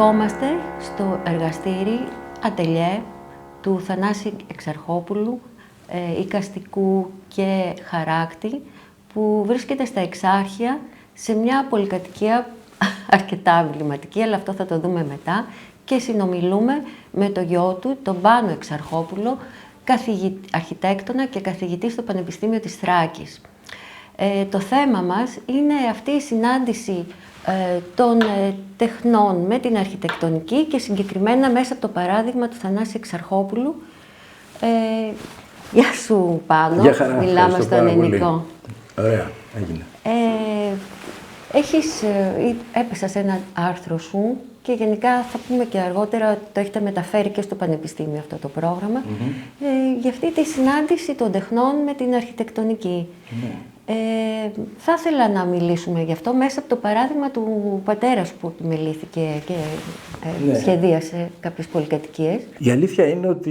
Βρισκόμαστε στο εργαστήρι ατελιέ του Θανάση Εξαρχόπουλου, εικαστικού και χαράκτη, που βρίσκεται στα Εξάρχεια σε μια πολυκατοικία αρκετά εμβληματική, αλλά αυτό θα το δούμε μετά, και συνομιλούμε με το γιο του, τον Πάνο Εξαρχόπουλο, αρχιτέκτονα και καθηγητή στο Πανεπιστήμιο της Θράκης. Το θέμα μας είναι αυτή η συνάντηση των τεχνών με την αρχιτεκτονική και συγκεκριμένα μέσα από το παράδειγμα του Θανάση Εξαρχόπουλου. Γεια σου, Πάνο. Γεια χαρά. Μιλάμε στον ελληνικό. Ωραία, έγινε. Έπεσα σε ένα άρθρο σου και γενικά θα πούμε και αργότερα ότι το έχετε μεταφέρει και στο Πανεπιστήμιο αυτό το πρόγραμμα, για αυτή τη συνάντηση των τεχνών με την αρχιτεκτονική. Θα ήθελα να μιλήσουμε γι' αυτό μέσα από το παράδειγμα του πατέρα σου που επιμελήθηκε και σχεδίασε κάποιες πολυκατοικίες. Η αλήθεια είναι ότι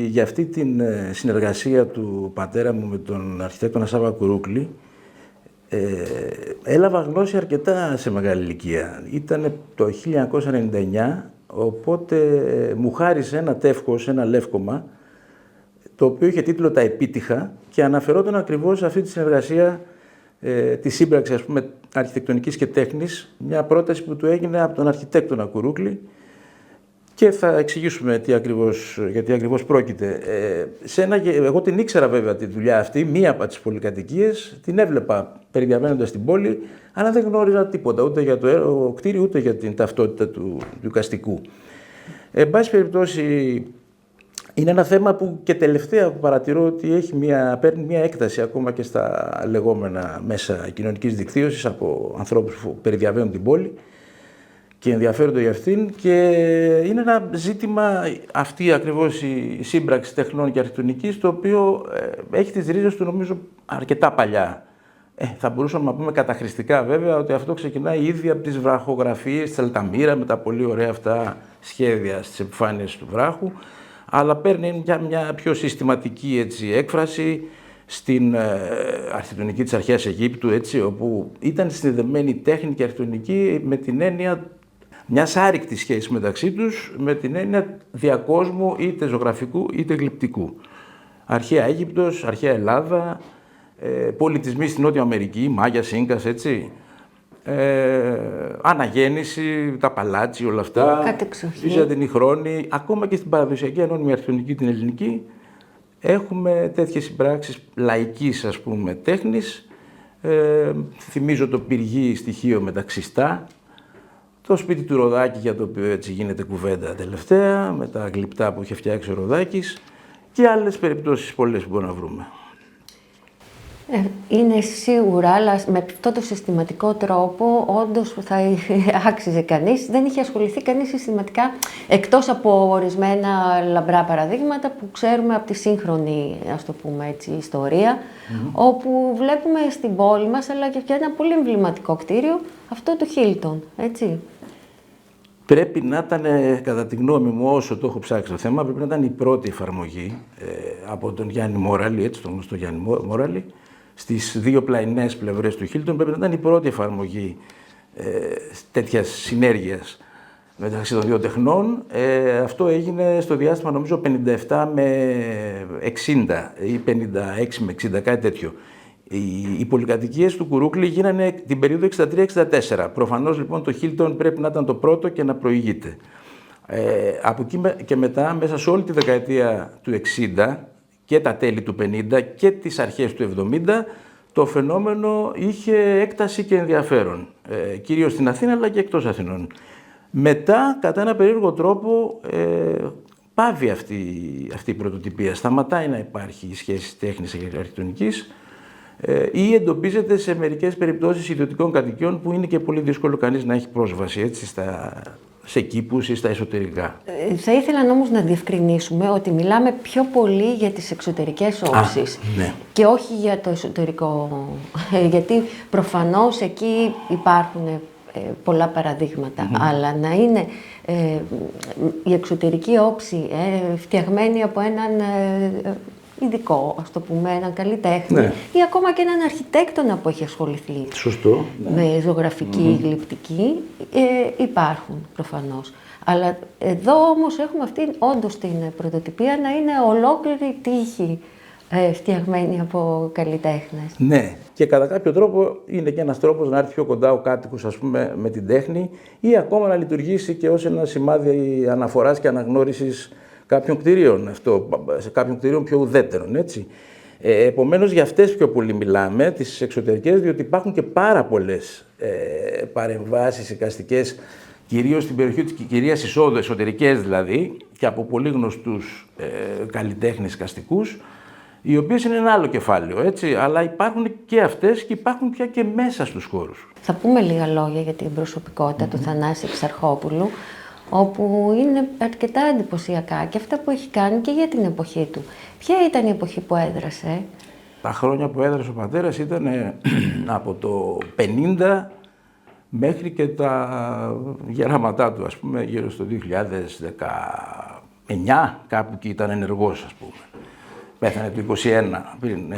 για αυτή την συνεργασία του πατέρα μου με τον αρχιτέκτονα Σάβα Κουρούκλη έλαβα γνώση αρκετά σε μεγάλη ηλικία. Ήταν το 1999, οπότε μου χάρισε ένα τεύχος, ένα λεύκομα, το οποίο είχε τίτλο «Τα Επίτυχα» και αναφερόταν ακριβώς σε αυτή τη συνεργασία τη σύμπραξη, ας πούμε, αρχιτεκτονικής και τέχνης, μια πρόταση που του έγινε από τον αρχιτέκτονα Κουρούκλη, και θα εξηγήσουμε γιατί ακριβώς πρόκειται. Εγώ την ήξερα βέβαια τη δουλειά αυτή, μία από τις πολυκατοικίες, την έβλεπα περιδιαβαίνοντας την πόλη, αλλά δεν γνώριζα τίποτα, ούτε για το κτίριο, ούτε για την ταυτότητα του εικαστικού. Εν πάση περιπτώσει, είναι ένα θέμα που και τελευταία παρατηρώ ότι παίρνει μια έκταση ακόμα και στα λεγόμενα μέσα κοινωνικής δικτύωσης από ανθρώπους που περιδιαβαίνουν την πόλη και ενδιαφέρονται για αυτήν, και είναι ένα ζήτημα αυτή ακριβώς η σύμπραξη τεχνών και αρχιτεκτονικής, το οποίο έχει τις ρίζες του νομίζω αρκετά παλιά. Θα μπορούσαμε να πούμε καταχρηστικά βέβαια ότι αυτό ξεκινάει ήδη από τις βραχογραφίες της Αλταμύρα με τα πολύ ωραία αυτά σχέδια στις επιφάνειες του βράχου, αλλά παίρνει μια πιο συστηματική έκφραση στην αρχιτεκτονική της αρχαίας Αιγύπτου, όπου ήταν συνδεδεμένη τέχνη και αρχιτεκτονική με την έννοια μιας άρρηκτης σχέσης μεταξύ τους, με την έννοια διακόσμου είτε ζωγραφικού είτε γλυπτικού. Αρχαία Αίγυπτος, αρχαία Ελλάδα, πολιτισμοί στην Νότια Αμερική, Μάγιας, Ίνκας, αναγέννηση, τα παλάτσι, όλα αυτά, η Βυζαντινή χρόνη, ακόμα και στην παραδοσιακή ανώνυμη αρχιτεκτονική την ελληνική, έχουμε τέτοιες συμπράξεις λαϊκής, ας πούμε, τέχνης. Θυμίζω το πυργή στοιχείο με τα ξιστά, το σπίτι του Ροδάκη, για το οποίο έτσι γίνεται κουβέντα τελευταία, με τα γλυπτά που είχε φτιάξει ο Ροδάκης, και άλλες περιπτώσεις πολλές που μπορούμε να βρούμε. Είναι σίγουρα, αλλά με αυτό το συστηματικό τρόπο, όντως θα άξιζε κανείς. Δεν είχε ασχοληθεί κανείς συστηματικά, εκτός από ορισμένα λαμπρά παραδείγματα που ξέρουμε από τη σύγχρονη, ας το πούμε έτσι, ιστορία, όπου βλέπουμε στην πόλη μας, αλλά και ένα πολύ εμβληματικό κτίριο, αυτό του Χίλτον, έτσι. Πρέπει να ήταν, κατά τη γνώμη μου, όσο το έχω ψάξει το θέμα, πρέπει να ήταν η πρώτη εφαρμογή από τον Γιάννη Μόραλη, τον γνωστό Γιάννη Μόραλη, στις δύο πλαϊνές πλευρές του Χίλτον. Πρέπει να ήταν η πρώτη εφαρμογή τέτοιας συνέργειας μεταξύ των δύο τεχνών. Αυτό έγινε στο διάστημα, νομίζω, 57 με 60 ή 56 με 60, κάτι τέτοιο. Οι πολυκατοικίες του Κουρούκλη γίνανε την περίοδο 63-64. Προφανώς λοιπόν το Χίλτον πρέπει να ήταν το πρώτο και να προηγείται. Από εκεί και μετά, μέσα σε όλη τη δεκαετία του 60 και τα τέλη του 50 και τις αρχές του 70, το φαινόμενο είχε έκταση και ενδιαφέρον, κυρίως στην Αθήνα αλλά και εκτός Αθηνών. Μετά, κατά ένα περίεργο τρόπο, πάβει αυτή η πρωτοτυπία. Σταματάει να υπάρχει η σχέση τέχνης και αρχιτεκτονικής, ή εντοπίζεται σε μερικές περιπτώσεις ιδιωτικών κατοικιών που είναι και πολύ δύσκολο κανείς να έχει πρόσβαση σε κήπους ή στα εσωτερικά. Θα ήθελα όμως να διευκρινίσουμε ότι μιλάμε πιο πολύ για τις εξωτερικές όψεις και όχι για το εσωτερικό, γιατί προφανώς εκεί υπάρχουν πολλά παραδείγματα, αλλά να είναι η εξωτερική όψη φτιαγμένη από έναν ειδικό, ας το πούμε, έναν καλλιτέχνη, ή ακόμα και έναν αρχιτέκτονα που έχει ασχοληθεί με ζωγραφική, γλυπτική, υπάρχουν προφανώς. Αλλά εδώ όμως έχουμε αυτή όντως την πρωτοτυπία να είναι ολόκληρη τύχη φτιαγμένη από καλλιτέχνες. Ναι, και κατά κάποιο τρόπο είναι και ένας τρόπος να έρθει πιο κοντά ο κάτοικος, ας πούμε, με την τέχνη ή ακόμα να λειτουργήσει και ως ένα σημάδι αναφοράς και αναγνώρισης κάποιων κτηρίων, σε κάποιων κτηρίων πιο ουδέτερων, έτσι. Επομένως, για αυτές πιο πολύ μιλάμε, τις εξωτερικές, διότι υπάρχουν και πάρα πολλές παρεμβάσεις εικαστικές, κυρίως στην περιοχή της κυρίας εισόδου, εσωτερικές δηλαδή, και από πολύ γνωστούς καλλιτέχνες εικαστικούς, οι οποίες είναι ένα άλλο κεφάλαιο, έτσι, αλλά υπάρχουν και αυτές και υπάρχουν πια και μέσα στους χώρους. Θα πούμε λίγα λόγια για την προσωπικότητα του Θανάση Εξαρχόπουλου, όπου είναι αρκετά εντυπωσιακά και αυτά που έχει κάνει και για την εποχή του. Ποια ήταν η εποχή που έδρασε? Τα χρόνια που έδρασε ο πατέρας ήταν από το 50 μέχρι και τα γεράματά του, ας πούμε, γύρω στο 2019, κάπου εκεί ήταν ενεργός, ας πούμε. Πέθανε το 21, πριν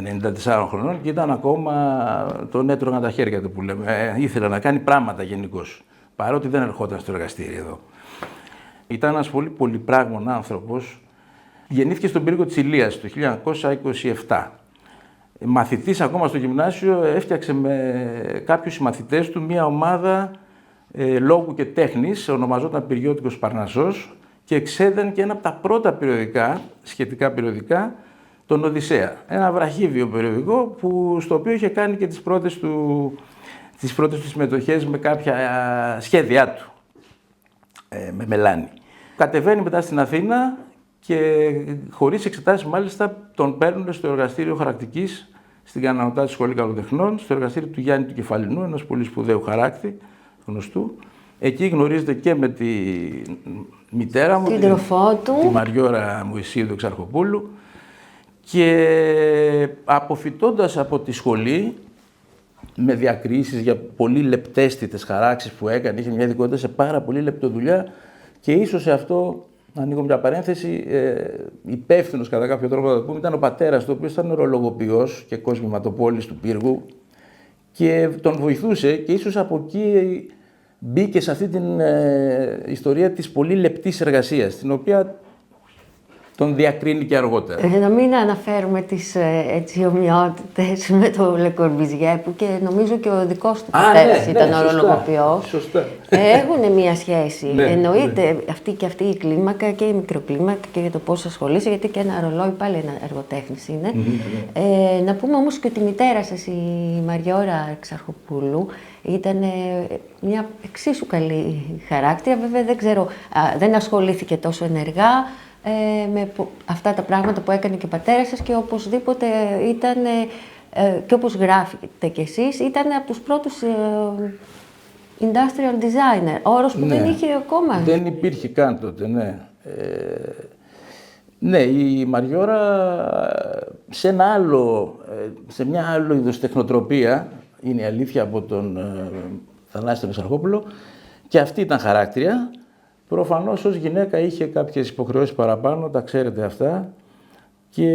94 χρονών και ήταν ακόμα, τον έτρωγαν τα χέρια του που λέμε. Ήθελε να κάνει πράγματα γενικώς, παρότι δεν ερχόταν στο εργαστήρι εδώ. Ήταν ένας πολύ πολυπράγμων άνθρωπος. Γεννήθηκε στον πύργο της Ηλίας το 1927. Μαθητής ακόμα στο γυμνάσιο, έφτιαξε με κάποιους συμμαθητές του μία ομάδα λόγου και τέχνης, ονομαζόταν Πυριώτικος Παρνασσός, και εξέδανε και ένα από τα πρώτα περιοδικά, σχετικά περιοδικά, τον Οδυσσέα. Ένα βραχύβιο περιοδικό στο οποίο είχε κάνει και τις πρώτες του συμμετοχές με κάποια σχέδιά του, με μελάνι. Κατεβαίνει μετά στην Αθήνα και χωρίς εξετάσεις μάλιστα τον παίρνουν στο εργαστήριο χαρακτικής στην Κανανωτάτη Σχολή Καλλιτεχνών, στο εργαστήριο του Γιάννη του Κεφαλινού, ενός πολύ σπουδαίου χαράκτη γνωστού. Εκεί γνωρίζεται και με τη μητέρα μου, τη Μαριώρα Μωυσίδου Εξαρχοπούλου, και αποφυτώντας από τη σχολή, με διακρίσεις για πολύ λεπτέστητες χαράξεις που έκανε, είχε μια ειδικότητα σε πάρα πολύ λεπτοδουλειά και ίσως σε αυτό, ανοίγω μια παρένθεση, υπεύθυνος κατά κάποιο τρόπο, θα πούμε, ήταν ο πατέρας του, ο οποίος ήταν ορολογοποιός και κοσμηματοπόλης του πύργου και τον βοηθούσε και ίσως από εκεί μπήκε σε αυτή την ιστορία της πολύ λεπτής εργασίας, την οποία τον διακρίνει και αργότερα. Να μην αναφέρουμε τις ομοιότητες με το Le Corbusier, που και νομίζω και ο δικός του πατέρας ήταν ορολογοποιός. Σωστά. Έχουν μία σχέση. Εννοείται αυτή η κλίμακα και η μικροκλίμακα και για το πώς ασχολείσαι, γιατί και ένα ρολόι πάλι ένα εργοτέχνης είναι. Να πούμε όμως και ότι η μητέρα σας, η Μαριώρα Εξαρχοπούλου, ήταν μια εξίσου καλή χαράκτηρα. Βέβαια δεν ξέρω, δεν ασχολήθηκε τόσο ενεργά με αυτά τα πράγματα που έκανε και ο πατέρας σας και οπωσδήποτε ήταν, και όπως γράφετε κι εσείς, ήταν από τους πρώτους industrial designer, όρος που δεν είχε ακόμα. Δεν υπήρχε καν τότε, ναι. Ναι, η Μαριώρα σε μια άλλο είδος τεχνοτροπία, είναι η αλήθεια, από τον Θανάση τον Εξαρχόπουλο, και αυτή ήταν χαράκτηρια. Προφανώς ως γυναίκα είχε κάποιες υποχρεώσεις παραπάνω, τα ξέρετε αυτά, και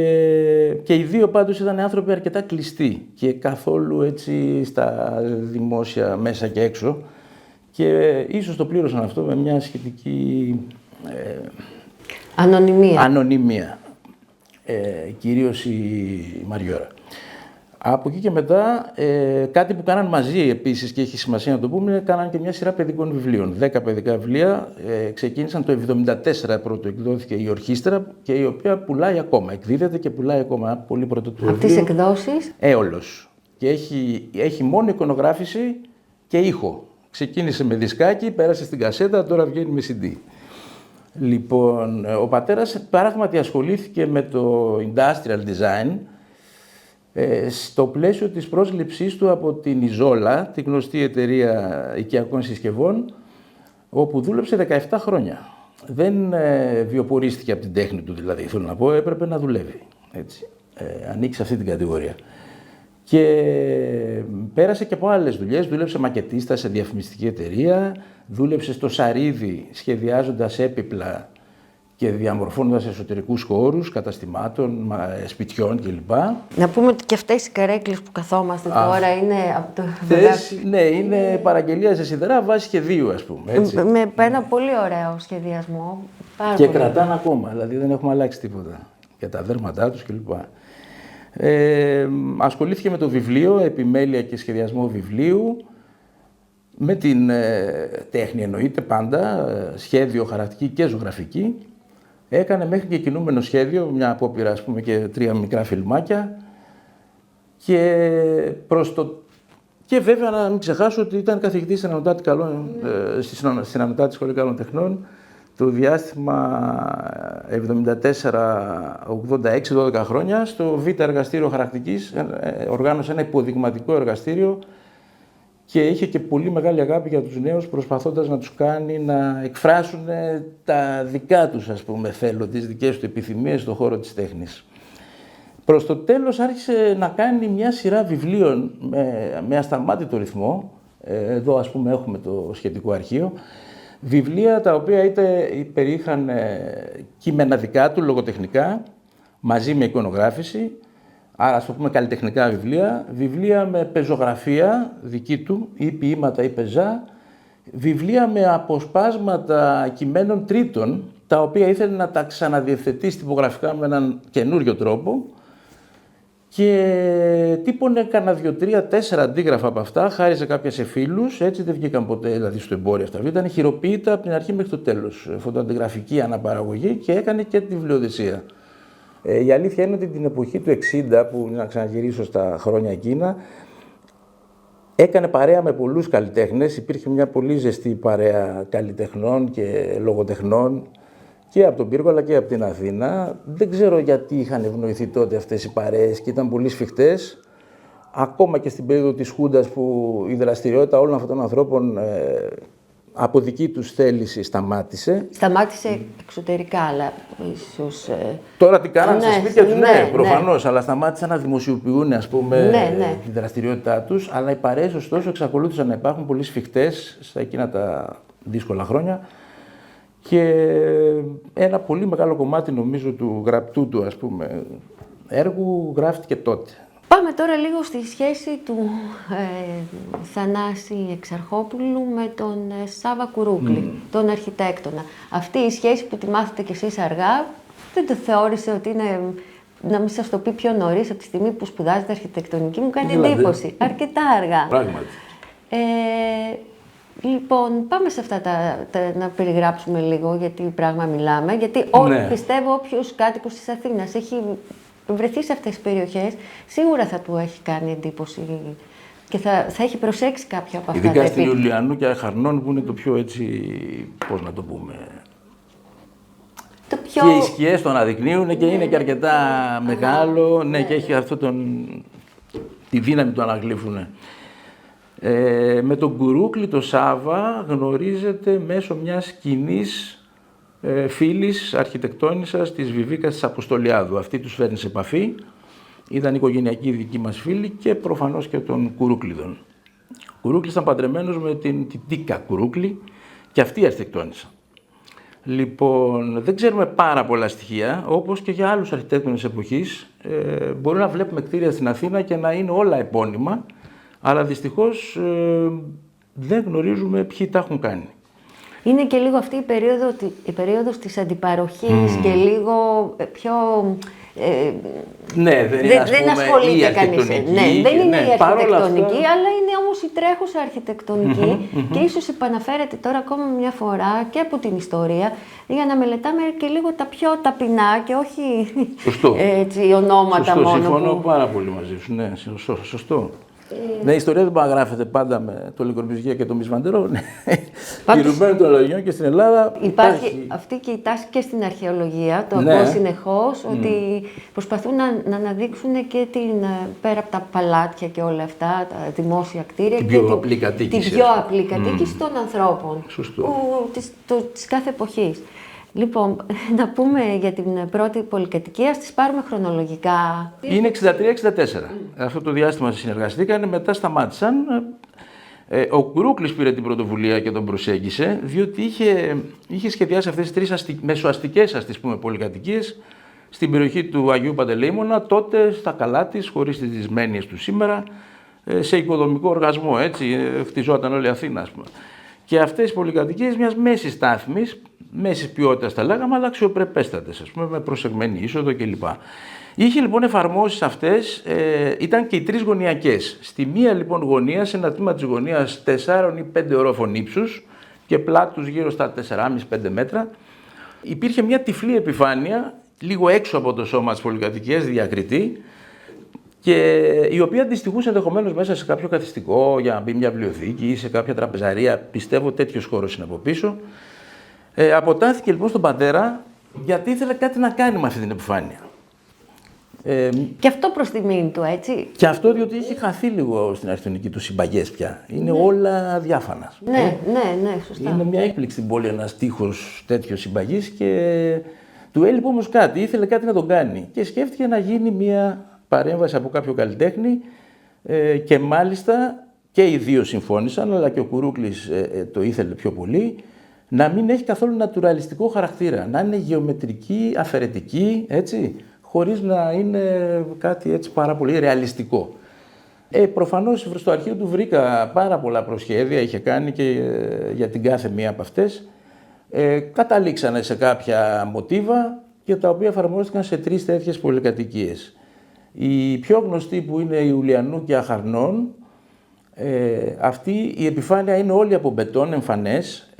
οι δύο πάντως ήταν άνθρωποι αρκετά κλειστοί και καθόλου έτσι στα δημόσια μέσα και έξω, και ίσως το πλήρωσαν αυτό με μια σχετική ανωνυμία, κυρίως η Μαριώρα. Από εκεί και μετά, κάτι που κάναν μαζί επίσης και έχει σημασία να το πούμε, κάναν και μια σειρά παιδικών βιβλίων. 10 παιδικά βιβλία, ξεκίνησαν το 1974, πρώτο εκδόθηκε η Ορχήστρα, και η οποία πουλάει ακόμα, εκδίδεται και πουλάει ακόμα, πολύ πρωτότυπο βιβλίο. Από τις εκδόσεις? Έολος. Και έχει μόνο εικονογράφηση και ήχο. Ξεκίνησε με δισκάκι, πέρασε στην κασέτα, τώρα βγαίνει με CD. Λοιπόν, ο πατέρας πράγματι ασχολήθηκε με το industrial design, στο πλαίσιο της πρόσληψής του από την Ιζόλα, τη γνωστή εταιρεία οικιακών συσκευών, όπου δούλεψε 17 χρόνια. Δεν βιοπορίστηκε από την τέχνη του, δηλαδή, θέλω να πω, έπρεπε να δουλεύει. Έτσι. Ανήκει σε αυτή την κατηγορία. Και πέρασε και από άλλες δουλειές, δούλεψε μακετίστα σε διαφημιστική εταιρεία, δούλεψε στο Σαρίδι σχεδιάζοντας έπιπλα και διαμορφώνοντας εσωτερικούς χώρους, καταστημάτων, σπιτιών κλπ. Να πούμε ότι και αυτές οι καρέκλες που καθόμαστε τώρα είναι από το... Ναι, είναι παραγγελία σε σιδερά βάσει σχεδίου, ας πούμε. Έτσι. Με ένα πολύ ωραίο σχεδιασμό. Και κρατάνε ακόμα, δηλαδή δεν έχουμε αλλάξει τίποτα. Για τα δέρματά τους κλπ. Ασχολήθηκε με το βιβλίο, επιμέλεια και σχεδιασμό βιβλίου, με την τέχνη εννοείται πάντα, σχέδιο, χαρακτική και ζωγραφική. Έκανε μέχρι και κινούμενο σχέδιο, μια απόπειρα ας πούμε και 3 μικρά φιλμάκια. Και βέβαια να μην ξεχάσω ότι ήταν καθηγητής στην Ανωτάτη Σχολή Καλών Τεχνών το διάστημα 74-86, 12 χρόνια, στο Β' εργαστήριο χαρακτικής, οργάνωσε ένα υποδειγματικό εργαστήριο και είχε και πολύ μεγάλη αγάπη για τους νέους, προσπαθώντας να τους κάνει να εκφράσουν τα δικά τους, ας πούμε, θέλω, τις δικές του επιθυμίες στον χώρο της τέχνης. Προς το τέλος άρχισε να κάνει μια σειρά βιβλίων με ασταμάτητο ρυθμό. Εδώ, ας πούμε, έχουμε το σχετικό αρχείο. Βιβλία τα οποία είτε περιείχαν κείμενα δικά του, λογοτεχνικά, μαζί με εικονογράφηση, άρα ας το πούμε καλλιτεχνικά βιβλία, βιβλία με πεζογραφία δική του ή ποίηματα ή πεζά, βιβλία με αποσπάσματα κειμένων τρίτων, τα οποία ήθελε να τα ξαναδιευθετήσει τυπογραφικά με έναν καινούριο τρόπο και τύπωνε κάνα 2, 3, 4 αντίγραφα από αυτά, χάριζε κάποια σε φίλους, έτσι δεν βγήκαν ποτέ δηλαδή στο εμπόριο αυτά. Ήταν χειροποίητα από την αρχή μέχρι το τέλος, φωτοαντιγραφική αναπαραγωγή και έκανε και τη βιβλιοδεσία. Η αλήθεια είναι ότι την εποχή του 60, που να ξαναγυρίσω στα χρόνια εκείνα, έκανε παρέα με πολλούς καλλιτέχνες, υπήρχε μια πολύ ζεστή παρέα καλλιτεχνών και λογοτεχνών και από τον Πύργο αλλά και από την Αθήνα. Δεν ξέρω γιατί είχαν ευνοηθεί τότε αυτές οι παρέες και ήταν πολύ σφιχτές. Ακόμα και στην περίοδο της Χούντας που η δραστηριότητα όλων αυτών των ανθρώπων από δική τους θέληση σταμάτησε. Σταμάτησε εξωτερικά, αλλά ίσως... Τώρα τι κάνανε στα σπίτια τους, ναι, προφανώς, ναι. Αλλά σταμάτησαν να δημοσιοποιούν, ας πούμε, τη δραστηριότητά τους. Αλλά οι παρέες, ωστόσο, εξακολούθησαν να υπάρχουν πολύ σφιχτές στα εκείνα τα δύσκολα χρόνια. Και ένα πολύ μεγάλο κομμάτι, νομίζω, του γραπτού του, ας πούμε, έργου γράφτηκε τότε. Πάμε τώρα λίγο στη σχέση του Θανάση Εξαρχόπουλου με τον Σάβα Κουρούκλη, τον αρχιτέκτονα. Αυτή η σχέση που τη μάθετε κι εσείς αργά, δεν το θεώρησε ότι είναι, να μην σας το πει πιο νωρίς, από τη στιγμή που σπουδάζετε αρχιτεκτονική, μου κάνει εντύπωση. Αρκετά αργά. Πράγματι. Λοιπόν, πάμε σε αυτά να περιγράψουμε λίγο γιατί πράγμα μιλάμε. Γιατί πιστεύω όποιος κάτοικος της Αθήνας έχει βρεθεί σε αυτές τις περιοχές, σίγουρα θα του έχει κάνει εντύπωση και θα έχει προσέξει κάποια από αυτά. Ειδικά στην Ιουλιανού και Αχαρνών που είναι το πιο έτσι, πώς να το πούμε... Και οι σκιές τον αναδεικνύουν και είναι και αρκετά μεγάλο, και έχει αυτό τη δύναμη του αναγλύφουν. Με τον Κουρούκλη, το Σάβα, γνωρίζεται μέσω μιας κοινής φίλης αρχιτεκτόνισσας της Βιβίκας της Αποστολιάδου. Αυτή τους φέρνει σε επαφή, ήταν οικογενειακοί δικοί μας φίλοι και προφανώς και των Κουρούκλιδων. Ο Κουρούκλης ήταν παντρεμένος με την Τίκα Κουρούκλη και αυτή η αρχιτεκτόνισσα. Λοιπόν, δεν ξέρουμε πάρα πολλά στοιχεία, όπως και για άλλους αρχιτέκτονες εποχής. Μπορούμε να βλέπουμε κτίρια στην Αθήνα και να είναι όλα επώνυμα, αλλά δυστυχώς δεν γνωρίζουμε ποιοι τα έχουν κάνει. Είναι και λίγο αυτή η περίοδος της αντιπαροχής και λίγο πιο... δεν ασχολείται κανείς. Δεν είναι η αρχιτεκτονική, αλλά είναι όμως η τρέχουσα αρχιτεκτονική και ίσως επαναφέρεται τώρα ακόμα μια φορά και από την ιστορία για να μελετάμε και λίγο τα πιο ταπεινά και όχι έτσι, ονόματα μόνο. Συμφωνώ πάρα πολύ μαζί σου, ναι, σωστό. Ναι, η ιστορία δεν παραγράφεται πάντα με το Λικορμπιζιέ και το Μισβαντερό. Τηρουμένων των λογιών και στην Ελλάδα. Υπάρχει αυτή και η τάση και στην αρχαιολογία, το ακούω συνεχώς, ότι προσπαθούν να αναδείξουν και πέρα από τα παλάτια και όλα αυτά, τα δημόσια κτίρια, την πιο απλή κατοίκηση των ανθρώπων της κάθε εποχής. Λοιπόν, να πούμε για την πρώτη πολυκατοικία, τις πάρουμε χρονολογικά. Είναι 63-64. Αυτό το διάστημα συνεργαστήκανε, μετά σταμάτησαν. Ο Κουρούκλης πήρε την πρωτοβουλία και τον προσέγγισε, διότι είχε σχεδιάσει αυτές τις 3 μεσοαστικές, ας τις πούμε, πολυκατοικίες στην περιοχή του Αγίου Παντελεήμωνα, τότε στα καλά της, χωρίς τις δυσμένειες του σήμερα, σε οικοδομικό οργασμό, έτσι, χτιζόταν όλη η Αθήνα, ας πούμε. Και αυτές οι πολυκατοικίες μιας μέσης στάθμης, μέσης ποιότητας τα λέγαμε, αλλά αξιοπρεπέστατες, ας πούμε, με προσεγμένη είσοδο κλπ. Είχε λοιπόν εφαρμόσεις αυτές, ήταν και οι 3 γωνιακές. Στη μία λοιπόν γωνία, σε ένα τμήμα της γωνίας 4 ή 5 ορόφων ύψους και πλάτους γύρω στα 4,5-5 μέτρα, υπήρχε μια τυφλή επιφάνεια, λίγο έξω από το σώμα της πολυκατοικίας, διακριτή, και η οποία αντιστοιχούσε ενδεχομένως μέσα σε κάποιο καθιστικό για να μπει μια βιβλιοθήκη ή σε κάποια τραπεζαρία. Πιστεύω τέτοιος χώρος είναι από πίσω. Αποτάθηκε λοιπόν στον πατέρα γιατί ήθελε κάτι να κάνει με αυτή την επιφάνεια. Και αυτό προς τιμήν του, έτσι. Και αυτό διότι είχε χαθεί λίγο στην αρχιτεκτονική του συμπαγές πια. Είναι όλα διάφανα. Ναι, σωστά. Είναι μια έκπληξη στην πόλη ένας τείχος τέτοιος συμπαγής και του έλειπε όμως κάτι, ήθελε κάτι να τον κάνει. Και σκέφτηκε να γίνει μια παρέμβαση από κάποιο καλλιτέχνη και μάλιστα και οι δύο συμφώνησαν, αλλά και ο Κουρούκλης το ήθελε πιο πολύ, να μην έχει καθόλου νατουραλιστικό χαρακτήρα, να είναι γεωμετρική, αφαιρετική, έτσι, χωρίς να είναι κάτι έτσι πάρα πολύ ρεαλιστικό. Προφανώς στο αρχείο του βρήκα πάρα πολλά προσχέδια, είχε κάνει και για την κάθε μία από αυτές. Καταλήξανε σε κάποια μοτίβα και τα οποία εφαρμόστηκαν σε 3 τέτοιες πολυκατοικίες. Η πιο γνωστή που είναι η Ιουλιανού και Αχαρνών, αυτή η επιφάνεια είναι όλη από μπετόν εμφανές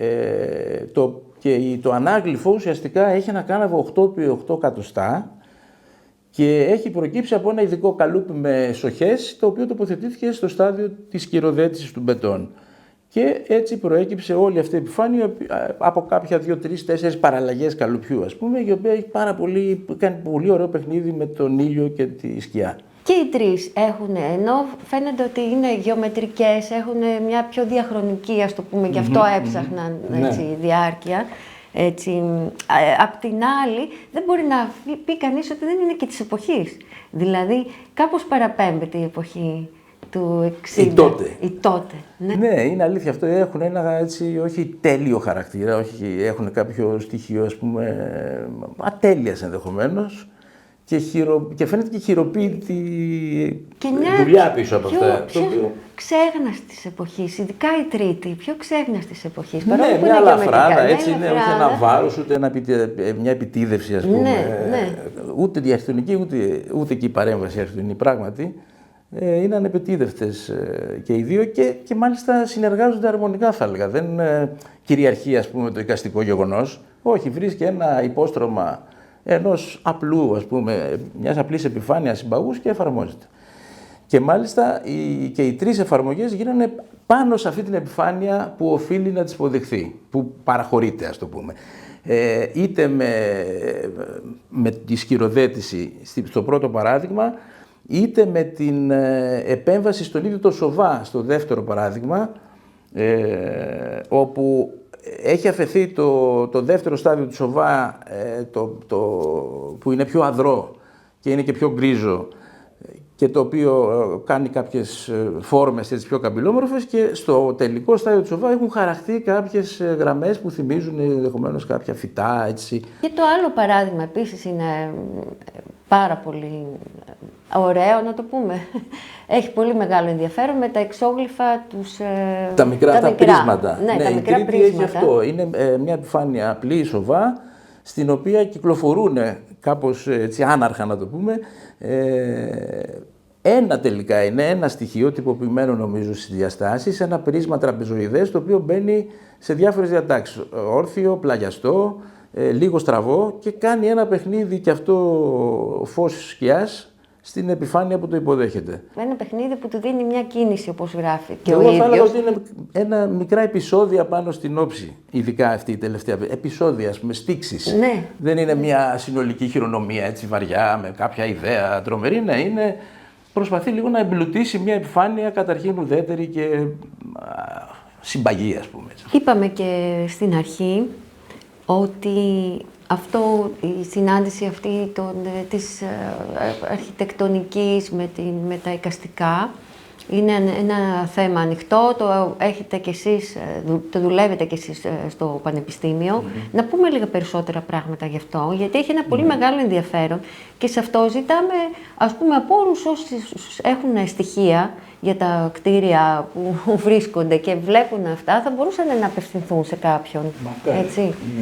και το ανάγλυφο ουσιαστικά έχει ένα κάναβο 8x8 εκατοστά και έχει προκύψει από ένα ειδικό καλούπι με σοχές, το οποίο τοποθετήθηκε στο στάδιο της κυρωδέτησης του μπετόν. Και έτσι προέκυψε όλη αυτή η επιφάνεια από κάποια 2, 3, 4 παραλλαγές καλουπιού, ας πούμε, η οποία έχει κάνει πολύ ωραίο παιχνίδι με τον ήλιο και τη σκιά. Και οι 3 έχουν, ενώ φαίνεται ότι είναι γεωμετρικές, έχουν μια πιο διαχρονική, ας το πούμε, γι' αυτό έψαχναν έτσι, διάρκεια. Έτσι, απ' την άλλη, δεν μπορεί να πει κανείς ότι δεν είναι και της εποχής. Δηλαδή, κάπως παραπέμπεται η εποχή του 60. Η τότε. Ναι, είναι αλήθεια αυτό. Έχουν ένα έτσι, όχι τέλειο χαρακτήρα, όχι, έχουν κάποιο στοιχείο, ας πούμε, ατέλειας ενδεχομένως. Και φαίνεται και χειροποίητη δουλειά πίσω από αυτά. Ξέγνας της εποχής, ειδικά η τρίτη, πιο ξέγνας της εποχής. Ναι, μια ελαφράδα, έτσι, είναι όχι ένα βάρος, ούτε μια επιτίδευση, ας πούμε. Ναι. Ούτε διαρχιτεκτονική, ούτε και η παρέμβαση αρχιτεκτονική, πράγματι. Είναι ανεπετίδευτες και οι δύο και μάλιστα συνεργάζονται αρμονικά, θα έλεγα. Δεν κυριαρχεί, ας πούμε, το εικαστικό γεγονός. Όχι, βρίσκει ένα υπόστρωμα ενός απλού, ας πούμε, μιας απλής επιφάνειας συμπαγούς και εφαρμόζεται. Και μάλιστα και οι 3 εφαρμογές γίνανε πάνω σε αυτή την επιφάνεια που οφείλει να τις υποδεχθεί, που παραχωρείται, ας το πούμε. Είτε με τη σκυροδέτηση στο πρώτο παράδειγμα, είτε με την επέμβαση στον ίδιο το σοβά, στο δεύτερο παράδειγμα, όπου έχει αφαιθεί το δεύτερο στάδιο του σοβά, που είναι πιο αδρό και είναι και πιο γκρίζο και το οποίο κάνει κάποιες φόρμες έτσι πιο καμπυλόμορφες, και στο τελικό στάδιο του σοβά έχουν χαραχτεί κάποιες γραμμές που θυμίζουν ενδεχομένως κάποια φυτά, έτσι. Και το άλλο παράδειγμα επίσης είναι πάρα πολύ ωραίο, να το πούμε. Έχει πολύ μεγάλο ενδιαφέρον με τα εξόγλυφα, τα μικρά πρίσματα. Ναι, τα η μικρά τρίτη πρίσματα. Έχει αυτό. Είναι μια επιφάνεια απλή, σοβά, στην οποία κυκλοφορούν κάπως έτσι άναρχα, να το πούμε, τελικά είναι ένα στοιχείο τυποποιημένο, νομίζω, στις διαστάσεις, ένα πρίσμα τραπεζοειδές, το οποίο μπαίνει σε διάφορες διατάξεις. Όρθιο, πλαγιαστό, λίγο στραβό, και κάνει ένα παιχνίδι και αυτό φως σκιάς στην επιφάνεια που το υποδέχεται. Ένα παιχνίδι που του δίνει μια κίνηση, όπως γράφει και εγώ ο ίδιος. θα έλεγα ότι είναι ένα μικρά επεισόδια πάνω στην όψη, ειδικά αυτή η τελευταία. Επεισόδια, ας πούμε, στίξεις. Ναι. Δεν είναι μια συνολική χειρονομία, έτσι, βαριά, με κάποια ιδέα τρομερή. Ναι, προσπαθεί λίγο να εμπλουτίσει μια επιφάνεια καταρχήν ουδέτερη και συμπαγή, ας πούμε. Είπαμε και στην αρχή ότι η συνάντηση αυτή της αρχιτεκτονικής με τα εικαστικά Είναι ένα θέμα ανοιχτό, το έχετε κι εσείς, το δουλεύετε κι εσείς στο Πανεπιστήμιο. Να πούμε λίγα περισσότερα πράγματα γι' αυτό, γιατί έχει ένα πολύ μεγάλο ενδιαφέρον και σε αυτό ζητάμε, ας πούμε, από όλους όσοι έχουν στοιχεία για τα κτίρια που βρίσκονται και βλέπουν αυτά, θα μπορούσαν να απευθυνθούν σε κάποιον. Έτσι.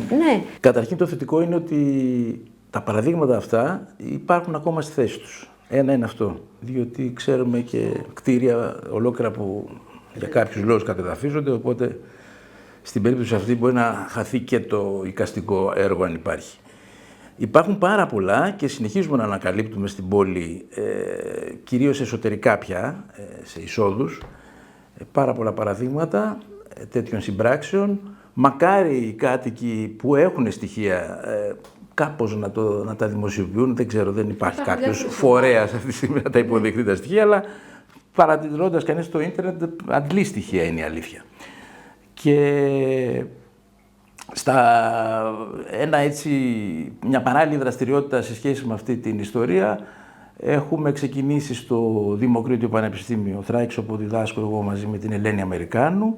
Ναι. Καταρχήν το θετικό είναι ότι τα παραδείγματα αυτά υπάρχουν ακόμα στη θέση τους. Ένα είναι αυτό, διότι ξέρουμε και κτίρια ολόκληρα που για κάποιους λόγους κατεδαφίζονται, οπότε στην περίπτωση αυτή μπορεί να χαθεί και το εικαστικό έργο αν υπάρχει. Υπάρχουν πάρα πολλά και συνεχίζουμε να ανακαλύπτουμε στην πόλη, κυρίως εσωτερικά πια, σε εισόδους, πάρα πολλά παραδείγματα τέτοιων συμπράξεων. Μακάρι οι κάτοικοι που έχουν στοιχεία κάπως να τα δημοσιοποιούν, δεν ξέρω, δεν υπάρχει κάποιος φορέας αυτή τη στιγμή να τα υποδεχτεί τα στοιχεία, αλλά παρατηρώντας κανείς στο ίντερνετ, αντλεί στοιχεία είναι η αλήθεια. Και μια παράλληλη δραστηριότητα σε σχέση με αυτή την ιστορία, έχουμε ξεκινήσει στο Δημοκρίτιο Πανεπιστήμιο Θράκης, όπου διδάσκω εγώ μαζί με την Ελένη Αμερικάνου,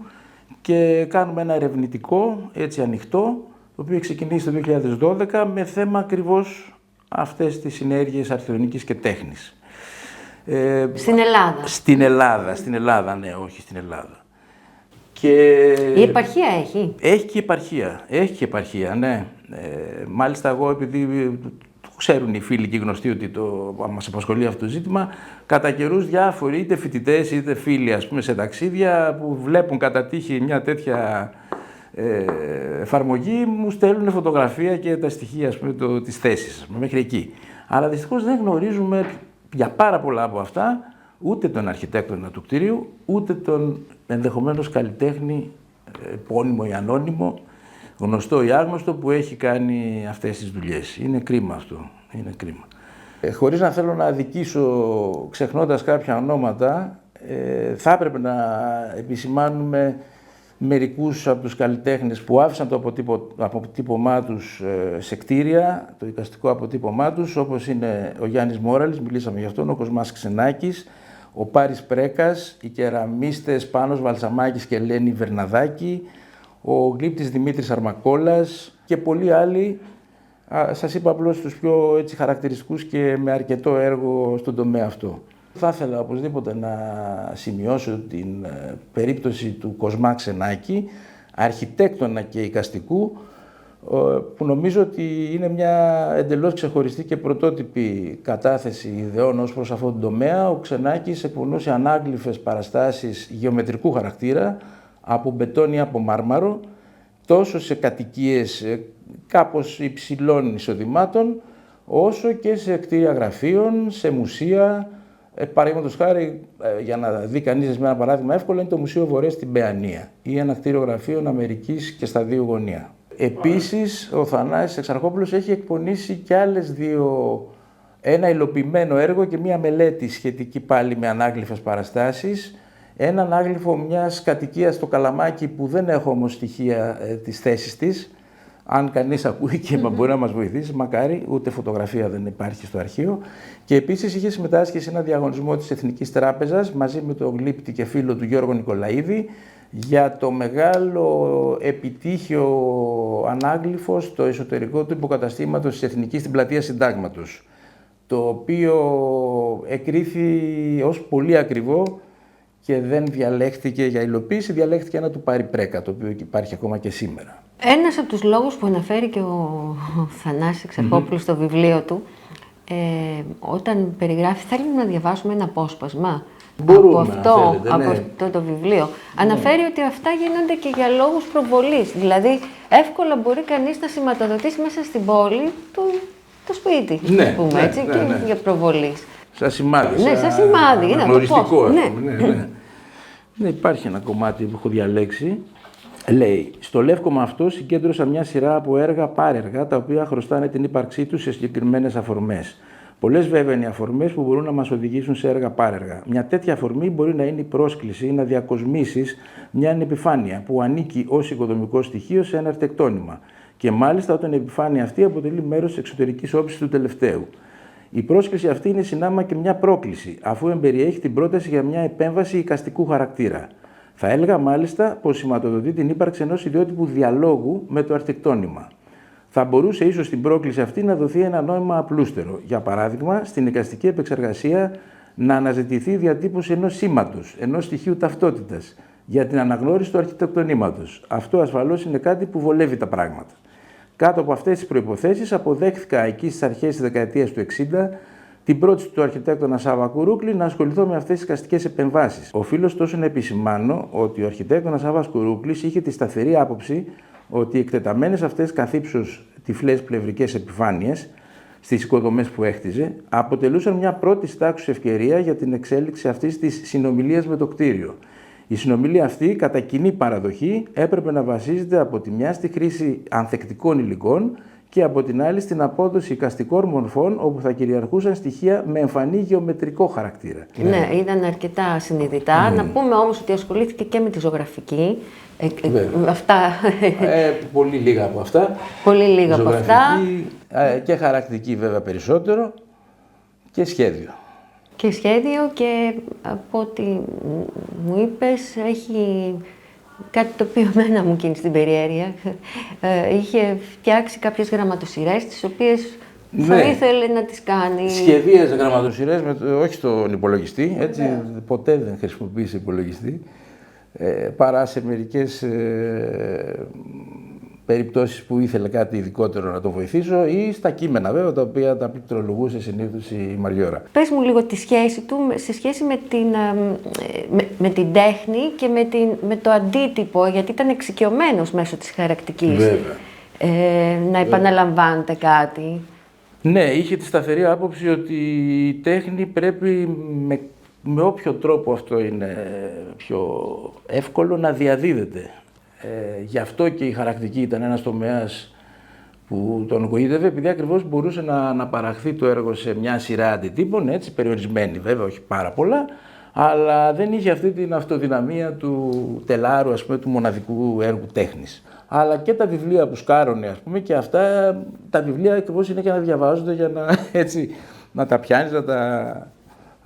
και κάνουμε ένα ερευνητικό, έτσι ανοιχτό, το οποίο έχει ξεκινήσει το 2012 με θέμα ακριβώς αυτές τις συνέργειες αρχιτεκτονικής και τέχνης. Στην Ελλάδα. Στην Ελλάδα, ναι, όχι στην Ελλάδα. Και η επαρχία έχει. Έχει και επαρχία, ναι. Μάλιστα εγώ, επειδή ξέρουν οι φίλοι και οι γνωστοί ότι μας απασχολεί αυτό το ζήτημα, κατά καιρούς διάφοροι, είτε φοιτητές είτε φίλοι, ας πούμε, σε ταξίδια που βλέπουν κατά τύχη μια τέτοια εφαρμογή, μου στέλνουν φωτογραφία και τα στοιχεία, ας πούμε, της θέσης, μέχρι εκεί. Αλλά δυστυχώς δεν γνωρίζουμε για πάρα πολλά από αυτά ούτε τον αρχιτέκτονα του κτηρίου, ούτε τον ενδεχομένως καλλιτέχνη, επώνυμο ή ανώνυμο, γνωστό ή άγνωστο, που έχει κάνει αυτές τις δουλειές. Είναι κρίμα αυτό, είναι κρίμα. Χωρίς να θέλω να αδικήσω ξεχνώντας κάποια ονόματα, θα έπρεπε να επισημάνουμε μερικούς από τους καλλιτέχνες που άφησαν το αποτύπωμά τους σε κτίρια, το εικαστικό αποτύπωμά τους, όπως είναι ο Γιάννης Μόραλης, μιλήσαμε γι' αυτόν, ο Κοσμάς Ξενάκης, ο Πάρης Πρέκας, οι κεραμίστες Πάνος Βαλσαμάκης και Ελένη Βερναδάκη, ο γλύπτης Δημήτρης Αρμακόλας και πολλοί άλλοι. Σας είπα απλώς τους πιο έτσι χαρακτηριστικούς και με αρκετό έργο στον τομέα αυτό. Θα ήθελα οπωσδήποτε να σημειώσω την περίπτωση του Κοσμά Ξενάκη, αρχιτέκτονα και εικαστικού, που νομίζω ότι είναι μια εντελώς ξεχωριστή και πρωτότυπη κατάθεση ιδεών ως προς αυτόν τον τομέα. Ο Ξενάκης εκπονούσε ανάγλυφες παραστάσεις γεωμετρικού χαρακτήρα, από μπετόνι, από μάρμαρο, τόσο σε κατοικίες κάπως υψηλών εισοδημάτων, όσο και σε κτίρια γραφείων, σε μουσεία. Παραδείγματος χάρη, για να δει κανείς με ένα παράδειγμα εύκολα, είναι το Μουσείο Βορρέ στην Παιανία ή ένα κτίριο γραφείων Αμερικής και στα δύο γωνία. Επίσης, ο Θανάσης Εξαρχόπουλος έχει εκπονήσει και άλλες δύο, ένα υλοποιημένο έργο και μία μελέτη σχετική πάλι με ανάγλυφες παραστάσεις. Ένα ανάγλυφο μιας κατοικίας στο Καλαμάκι που δεν έχω όμως στοιχεία της θέσης της. Αν κανείς ακούει και μπορεί να μας βοηθήσει, μακάρι, ούτε φωτογραφία δεν υπάρχει στο αρχείο. Και επίσης είχε συμμετάσχει σε ένα διαγωνισμό της Εθνικής Τράπεζας μαζί με τον γλύπτη και φίλο του Γιώργο Νικολαίδη για το μεγάλο επιτύχιο ανάγλυφο στο εσωτερικό του υποκαταστήματος της Εθνικής στην πλατεία Συντάγματος, το οποίο εκρίθη ως πολύ ακριβό και δεν διαλέχθηκε για υλοποίηση, διαλέχθηκε ένα του Πάρη Πρέκα, το οποίο υπάρχει ακόμα και σήμερα. Ένας από τους λόγους που αναφέρει και ο Θανάσης Εξαρχόπουλος στο βιβλίο του, όταν περιγράφει, θέλουμε να διαβάσουμε ένα απόσπασμα από αυτό το βιβλίο. Αναφέρει ότι αυτά γίνονται και για λόγους προβολής. Δηλαδή, εύκολα μπορεί κανείς να σηματοδοτήσει μέσα στην πόλη το σπίτι, ας πούμε, έτσι, και για προβολής. Σαν σημάδι. Ναι, σαν σημάδι. Είναι γνωριστικό. Ναι, υπάρχει ένα κομμάτι που έχω διαλέξει. Λέει, στο Λεύκομα αυτό συγκέντρωσα μια σειρά από έργα πάρεργα, τα οποία χρωστάνε την ύπαρξή τους σε συγκεκριμένες αφορμές. Πολλές βέβαια είναι οι αφορμές που μπορούν να μας οδηγήσουν σε έργα πάρεργα. Μια τέτοια αφορμή μπορεί να είναι η πρόσκληση ή να διακοσμήσεις μια επιφάνεια που ανήκει ως οικοδομικό στοιχείο σε ένα αρχιτεκτόνημα. Και μάλιστα όταν η επιφάνεια αυτή αποτελεί μέρος της εξωτερικής όψης του τελευταίου. Η πρόσκληση αυτή είναι συνάμα και μια πρόκληση, αφού εμπεριέχει την πρόταση για μια επέμβαση εικαστικού χαρακτήρα. Θα έλεγα μάλιστα πως σηματοδοτεί την ύπαρξη ενός ιδιότυπου διαλόγου με το αρχιτεκτόνημα. Θα μπορούσε ίσως στην πρόκληση αυτή να δοθεί ένα νόημα απλούστερο. Για παράδειγμα, στην εικαστική επεξεργασία να αναζητηθεί η διατύπωση ενός σήματος, ενός στοιχείου ταυτότητας, για την αναγνώριση του αρχιτεκτονήματος. Αυτό ασφαλώς είναι κάτι που βολεύει τα πράγματα. Κάτω από αυτές τις προϋποθέσεις, αποδέχθηκα εκεί στις αρχές της δεκαετίας του 60 την πρόταση του αρχιτέκτονα Σάβα Κουρούκλη να ασχοληθώ με αυτές τις εικαστικές επεμβάσεις. Οφείλω ωστόσο να επισημάνω ότι ο αρχιτέκτονας Σάβας Κουρούκλης είχε τη σταθερή άποψη ότι οι εκτεταμένες αυτές καθ' ύψος τυφλές πλευρικές επιφάνειες στις οικοδομές που έχτιζε αποτελούσαν μια πρώτη τάξης ευκαιρία για την εξέλιξη αυτής της συνομιλίας με το κτίριο. Η συνομιλία αυτή, κατά κοινή παραδοχή, έπρεπε να βασίζεται από τη μια στη χρήση ανθεκτικών υλικών και από την άλλη στην απόδοση εικαστικών μορφών, όπου θα κυριαρχούσαν στοιχεία με εμφανή γεωμετρικό χαρακτήρα. Ναι, ήταν αρκετά συνειδητά. Να πούμε όμως ότι ασχολήθηκε και με τη ζωγραφική. Αυτά. Πολύ λίγα από αυτά. Πολύ λίγα από αυτά. Και χαρακτική βέβαια περισσότερο και σχέδιο. Και σχέδιο και από ό,τι μου είπες έχει κάτι το οποίο εμένα μου κίνησε την περιέργεια. Είχε φτιάξει κάποιες γραμματοσειρές τις οποίες θα ήθελε να τις κάνει. Σχεδίαζε γραμματοσειρές, όχι στον υπολογιστή, έτσι ποτέ δεν χρησιμοποίησε υπολογιστή, παρά σε μερικές περιπτώσεις που ήθελε κάτι ειδικότερο να τον βοηθήσω ή στα κείμενα βέβαια, τα οποία τα πληκτρολογούσε συνήθως η Μαριώρα. Πες μου λίγο τη σχέση του σε σχέση με την τέχνη και με το αντίτυπο, γιατί ήταν εξοικειωμένος μέσω της χαρακτικής. Να επαναλαμβάνεται κάτι. Ναι, είχε τη σταθερή άποψη ότι η τέχνη πρέπει με όποιο τρόπο αυτό είναι πιο εύκολο να διαδίδεται. Γι' αυτό και η χαρακτική ήταν ένας τομέας που τον γοήτευε, επειδή ακριβώς μπορούσε να αναπαραχθεί το έργο σε μια σειρά αντιτύπων, έτσι, περιορισμένη βέβαια, όχι πάρα πολλά, αλλά δεν είχε αυτή την αυτοδυναμία του τελάρου, ας πούμε, του μοναδικού έργου τέχνης. Αλλά και τα βιβλία που σκάρωνε, ας πούμε, και αυτά τα βιβλία ακριβώς είναι και να διαβάζονται για να, έτσι, να τα πιάνεις, να τα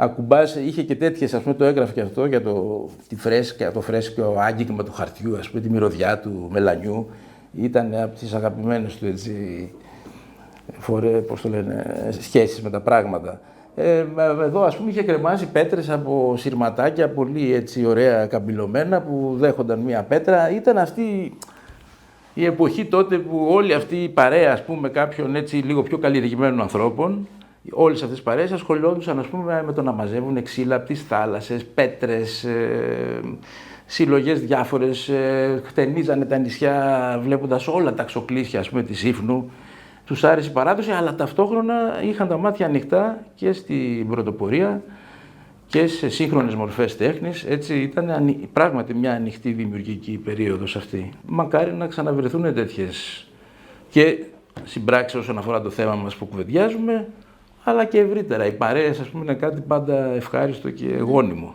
ακουμπάς. Είχε και τέτοιες, ας πούμε, το έγραφε και αυτό για το φρέσκο άγγιγμα του χαρτιού, ας πούμε, τη μυρωδιά του μελανιού. Ήταν από τις αγαπημένες του, έτσι, σχέσεις με τα πράγματα. Εδώ, ας πούμε, είχε κρεμάσει πέτρες από σειρματάκια πολύ, έτσι, ωραία καμπυλωμένα που δέχονταν μία πέτρα. Ήταν αυτή η εποχή τότε που όλη αυτή η παρέα, ας πούμε, κάποιων έτσι λίγο πιο καλλιεργημένων ανθρώπων, όλες αυτές τις παρέες ασχολιόντουσαν, ας πούμε, με το να μαζεύουν ξύλα από τις θάλασσες, πέτρες, συλλογές διάφορες, χτενίζανε τα νησιά βλέποντας όλα τα ξοκλήσια, ας πούμε, της Ήφνου. Τους άρεσε η παράδοση, αλλά ταυτόχρονα είχαν τα μάτια ανοιχτά και στην πρωτοπορία και σε σύγχρονες μορφές τέχνης. Έτσι ήταν πράγματι μια ανοιχτή δημιουργική περίοδος αυτή. Μακάρι να ξαναβρεθούν τέτοιες και συμπράξεις όσον αφορά το θέμα μας που κουβεντιάζουμε, αλλά και ευρύτερα. Οι παρέες, ας πούμε, είναι κάτι πάντα ευχάριστο και γόνιμο.